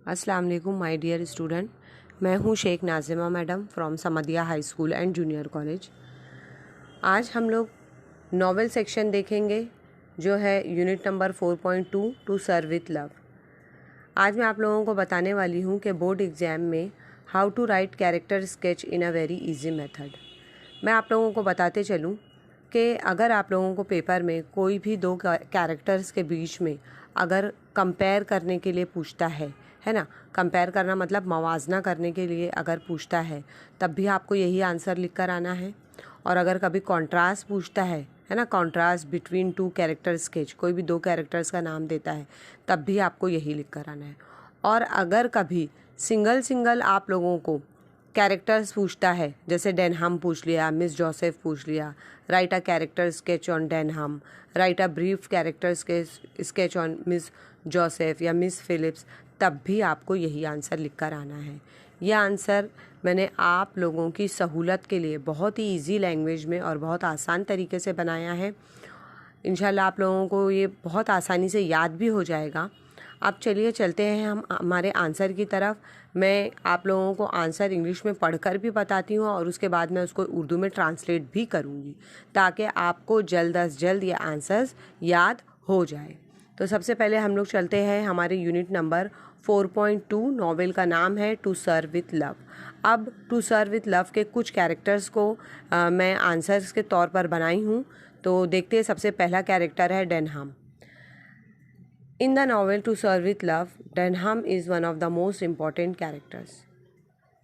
अस्सलाम वालेकुम my dear student. मैं हूँ Sheikh Nazima madam from Samadiya high school and junior college. आज हम लोग नॉवेल सेक्शन देखेंगे जो है unit number 4.2 to serve with love. आज मैं आप लोगों को बताने वाली हूँ कि बोर्ड एग्ज़ाम में how to write character sketch in a very easy method. मैं आप लोगों को बताते चलूँ कि अगर आप लोगों को पेपर में कोई भी दो कैरेक्टर्स के बीच में अगर कंपेयर करने के लिए पूछता है ना, कंपेयर करना मतलब मवाजना करने के लिए अगर पूछता है तब भी आपको यही आंसर लिख कर आना है। और अगर कभी कॉन्ट्रास्ट पूछता है ना, contrast between two character sketch, कोई भी दो कैरेक्टर्स का नाम देता है तब भी आपको यही लिख कर आना है। और अगर कभी सिंगल सिंगल आप लोगों को कैरेक्टर्स पूछता है, जैसे डेनहम पूछ लिया, मिस जोसेफ पूछ लिया, right a character sketch on Denham, right a brief character sketch on miss Joseph या मिस फिलिप्स, तब भी आपको यही आंसर लिख कर आना है। यह आंसर मैंने आप लोगों की सहूलत के लिए बहुत ही इजी लैंग्वेज में और बहुत आसान तरीके से बनाया है। इंशाल्लाह आप लोगों को ये बहुत आसानी से याद भी हो जाएगा। अब चलिए चलते हैं हम हमारे आंसर की तरफ। मैं आप लोगों को आंसर इंग्लिश में पढ़कर भी बताती हूँ और उसके बाद मैं उसको उर्दू में ट्रांसलेट भी करूँगी ताकि आपको जल्द अज जल्द ये आंसर्स याद हो जाए। तो सबसे पहले हम लोग चलते हैं हमारे यूनिट नंबर 4.2। नॉवेल का नाम है टू सर्व विथ लव। अब टू सर्व विथ लव के कुछ कैरेक्टर्स को मैं आंसर्स के तौर पर बनाई हूँ। तो देखते हैं, सबसे पहला कैरेक्टर है Denham. In the novel to serve with love, Denham is one of the most important characters.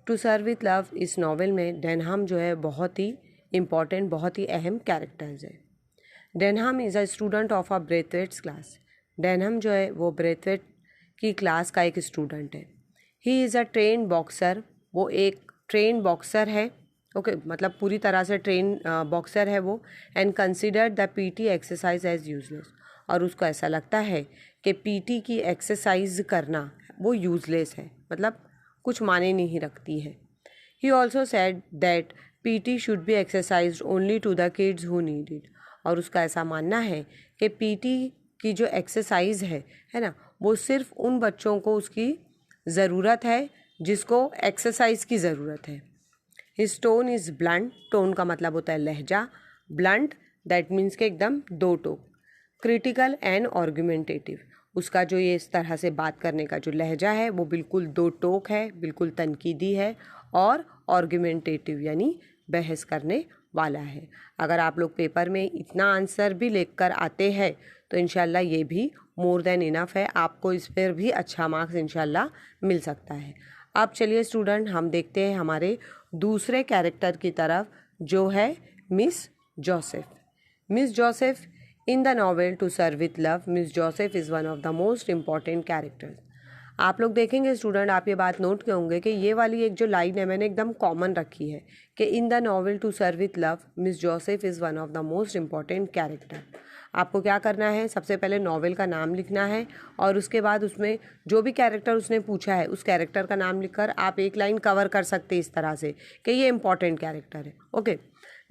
To serve with love इस नॉवेल में डेनहम जो है बहुत ही इम्पॉर्टेंट, बहुत ही अहम कैरेक्टर्स है। Denham is a student of a Braithwaite's class. Denham जो है वो ब्रेथवेट की क्लास का एक स्टूडेंट है। He is a train boxer. वो एक ट्रेन बॉक्सर है, ओके, मतलब पूरी तरह से ट्रेन बॉक्सर है वो। And considered the PT exercise as useless. और उसको ऐसा लगता है कि पीटी की एक्सरसाइज करना वो यूजलेस है, मतलब कुछ माने नहीं रखती है। He also said that PT should be exercise only to the kids who need it. और उसका ऐसा मानना है कि पीटी की जो एक्सरसाइज है ना, वो सिर्फ उन बच्चों को उसकी ज़रूरत है जिसको एक्सरसाइज की ज़रूरत है। His tone is blunt. Tone का मतलब होता है लहजा। ब्लंट दैट मीन्स के एकदम दो टोक। Critical and argumentative. उसका जो ये इस तरह से बात करने का जो लहजा है वो बिल्कुल दो टोक है, बिल्कुल तनकीदी है। और आर्गुमेंटेटिव यानी बहस करने वाला है। अगर आप लोग पेपर में इतना आंसर भी लेकर आते हैं तो इंशाल्लाह ये भी मोर देन इनफ है, आपको इस पर भी अच्छा मार्क्स इंशाल्लाह मिल सकता है। अब चलिए स्टूडेंट, हम देखते हैं हमारे दूसरे कैरेक्टर की तरफ जो है Miss Joseph. Miss Joseph in the novel to serve with love, Miss Joseph is one of the most important characters. आप लोग देखेंगे स्टूडेंट, आप ये बात नोट किए होंगे कि ये वाली एक जो लाइन है मैंने एकदम कॉमन रखी है कि in the novel to serve with love, Miss Joseph is one of the most important character. आपको क्या करना है, सबसे पहले नॉवेल का नाम लिखना है और उसके बाद उसमें जो भी कैरेक्टर उसने पूछा है उस कैरेक्टर का नाम लिखकर आप एक लाइन कवर कर सकते हैं इस तरह से कि ये इंपॉर्टेंट कैरेक्टर है। Okay,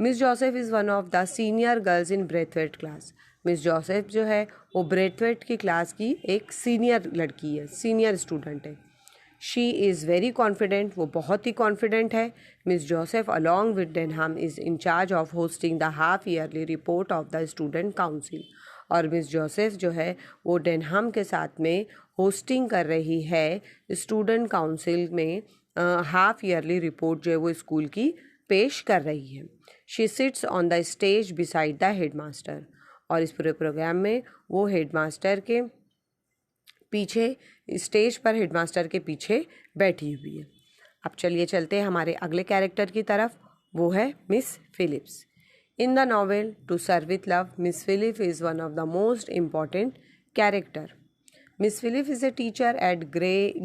Miss Joseph is one of the senior girls in Braithwaite class. Miss Joseph जो है वो ब्रेथवेट की क्लास की एक सीनियर लड़की है, सीनियर स्टूडेंट है। She is very confident. वो बहुत ही कॉन्फिडेंट है। Miss Joseph along with Denham is in charge of hosting the half yearly report of the student council. और मिस जोसेफ जो है वो डेनहम के साथ में होस्टिंग कर रही है स्टूडेंट काउंसिल में हाफ ईयरली रिपोर्ट जो है वो स्कूल की पेश कर रही है। She sits on the stage beside the headmaster. और इस पूरे प्रोग्राम में वो हेडमास्टर के पीछे, स्टेज पर हेडमास्टर के पीछे बैठी हुई है। अब चलिए चलते हैं हमारे अगले कैरेक्टर की तरफ, वो है Miss Phillips. In the novel to serve with love, Miss Philip is one of the most important character. Miss Philip is a teacher at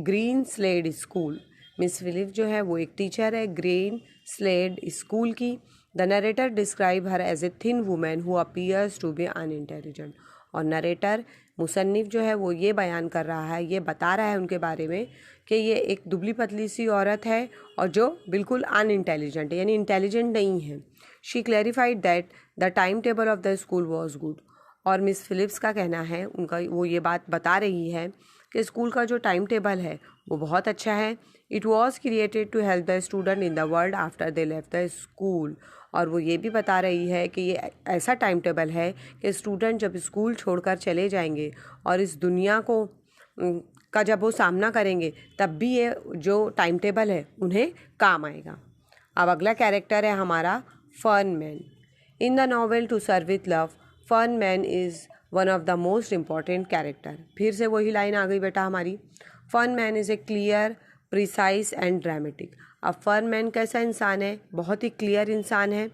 Greenslade school. Miss Philip जो है वो एक टीचर है Greenslade school की। The narrator describe her as a thin women who appears to be unintelligent. और narrator, मुसन्निफ जो है वो ये बयान कर रहा है, ये बता रहा है उनके बारे में कि ये एक दुबली पतली सी औरत है और जो बिल्कुल अनइंटेलिजेंट है, यानी इंटेलिजेंट नहीं है। She clarified that the time table of the school was good. और मिस फिलिप्स का कहना है, उनका वो ये बात बता रही है कि स्कूल का जो टाइम टेबल है वो बहुत अच्छा है। It was created to help the student in the world after they left the school. और वो ये भी बता रही है कि ये ऐसा टाइम टेबल है कि स्टूडेंट जब स्कूल छोड़कर चले जाएंगे और इस दुनिया को का जब वो सामना करेंगे तब भी ये जो टाइम टेबल है उन्हें काम आएगा। अब अगला कैरेक्टर है हमारा Fernman. In the novel to serve with love, Fernman is one of the most important character. फिर से वही लाइन आ गई बेटा हमारी। Fernman is a clear, precise and dramatic. अब फर्नमैन कैसा इंसान है? बहुत ही क्लियर इंसान है।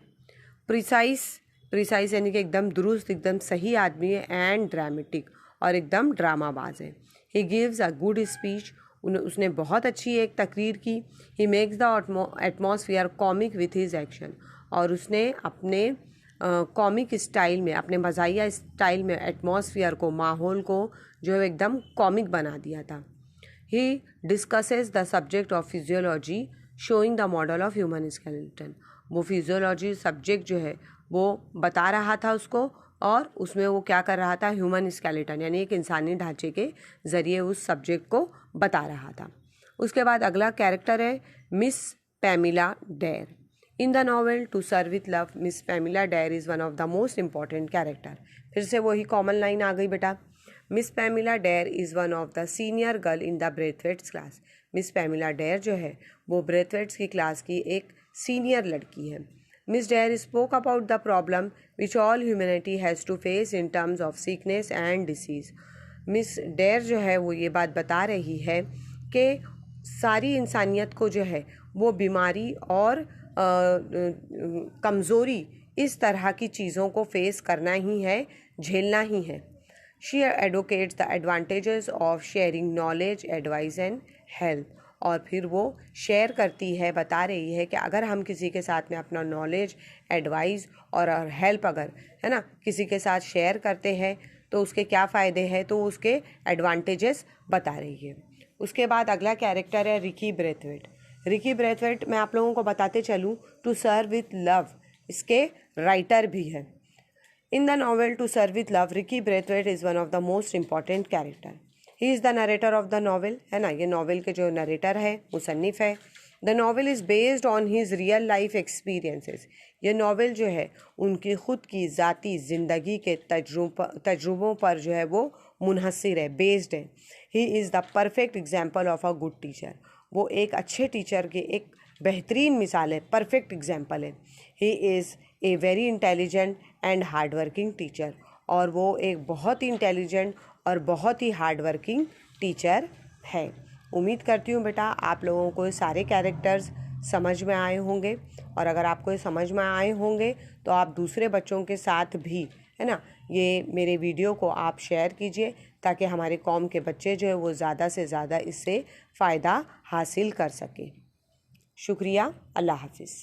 प्रिसाइज यानी कि एकदम दुरुस्त, एकदम सही आदमी है। एंड ड्रामेटिक, और एकदम ड्रामाबाज है। He gives a good speech, उसने बहुत अच्छी एक तकरीर की। He makes the atmosphere comic with his action, और उसने अपने कॉमिक स्टाइल में, अपने मज़ाहिया स्टाइल में एटमॉस्फेयर को, माहौल को जो है एकदम कॉमिक बना दिया था। He discusses the subject of physiology showing the model of human skeleton. वो फिजियोलॉजी सब्जेक्ट जो है वो बता रहा था उसको, और उसमें वो क्या कर रहा था? ह्यूमन स्केलेटन यानी एक इंसानी ढांचे के ज़रिए उस सब्जेक्ट को बता रहा था। उसके बाद अगला कैरेक्टर है miss Pamela Dare. In the novel to serve with love, miss Pamela Dare is one of the most important character. फिर से वही कॉमन लाइन आ गई बेटा। Miss Pamela Dare is one of the senior girl in the Braithwaite's class. Miss Pamela Dare जो है वो ब्रेथवेट्स की क्लास की एक सीनियर लड़की है। Miss Dare spoke about the problem which all humanity has to face in terms of sickness and disease. Miss Dare जो है वो ये बात बता रही है कि सारी इंसानियत को जो है वो बीमारी और कमज़ोरी, इस तरह की चीज़ों को फेस करना ही है, झेलना ही है। She advocates the advantages of sharing knowledge, advice and help. और फिर वो शेयर करती है, बता रही है कि अगर हम किसी के साथ में अपना नॉलेज, एडवाइस और हेल्प अगर है ना किसी के साथ शेयर करते हैं तो उसके क्या फ़ायदे हैं, तो उसके एडवांटेजेस बता रही है। उसके बाद अगला कैरेक्टर है रिकी ब्रेथवेट। रिकी ब्रेथवेट मैं आप लोगों को बताते चलूँ, टू सर्व विथ लव इसके राइटर भी है। In the novel to serve with love, Ricky Braithwaite is one of the most important character. He is the narrator of the novel, है ना, ये नॉवेल के जो नरेटर है, मुसन्निफ़ है। The novel is based on his real life experiences. ये novel जो है उनकी ख़ुद की ज़ाती ज़िंदगी के तजुर्बों पर जो है वो मुनहसर है, बेस्ड है। ही is the perfect example of a good teacher. वो एक अच्छे टीचर की एक बेहतरीन मिसाल है, परफेक्ट एग्जाम्पल है। He is a very intelligent and hard working teacher, और वो एक बहुत ही इंटेलिजेंट और बहुत ही हार्ड वर्किंग टीचर है। उम्मीद करती हूँ बेटा आप लोगों को सारे कैरेक्टर्स समझ में आए होंगे, और अगर आपको ये समझ में आए होंगे तो आप दूसरे बच्चों के साथ भी, है ना, ये मेरे वीडियो को आप शेयर कीजिए ताकि हमारे कौम के बच्चे जो है वो ज़्यादा से ज़्यादा इससे फ़ायदा हासिल कर सकें। शुक्रिया, अल्लाह हाफिज़।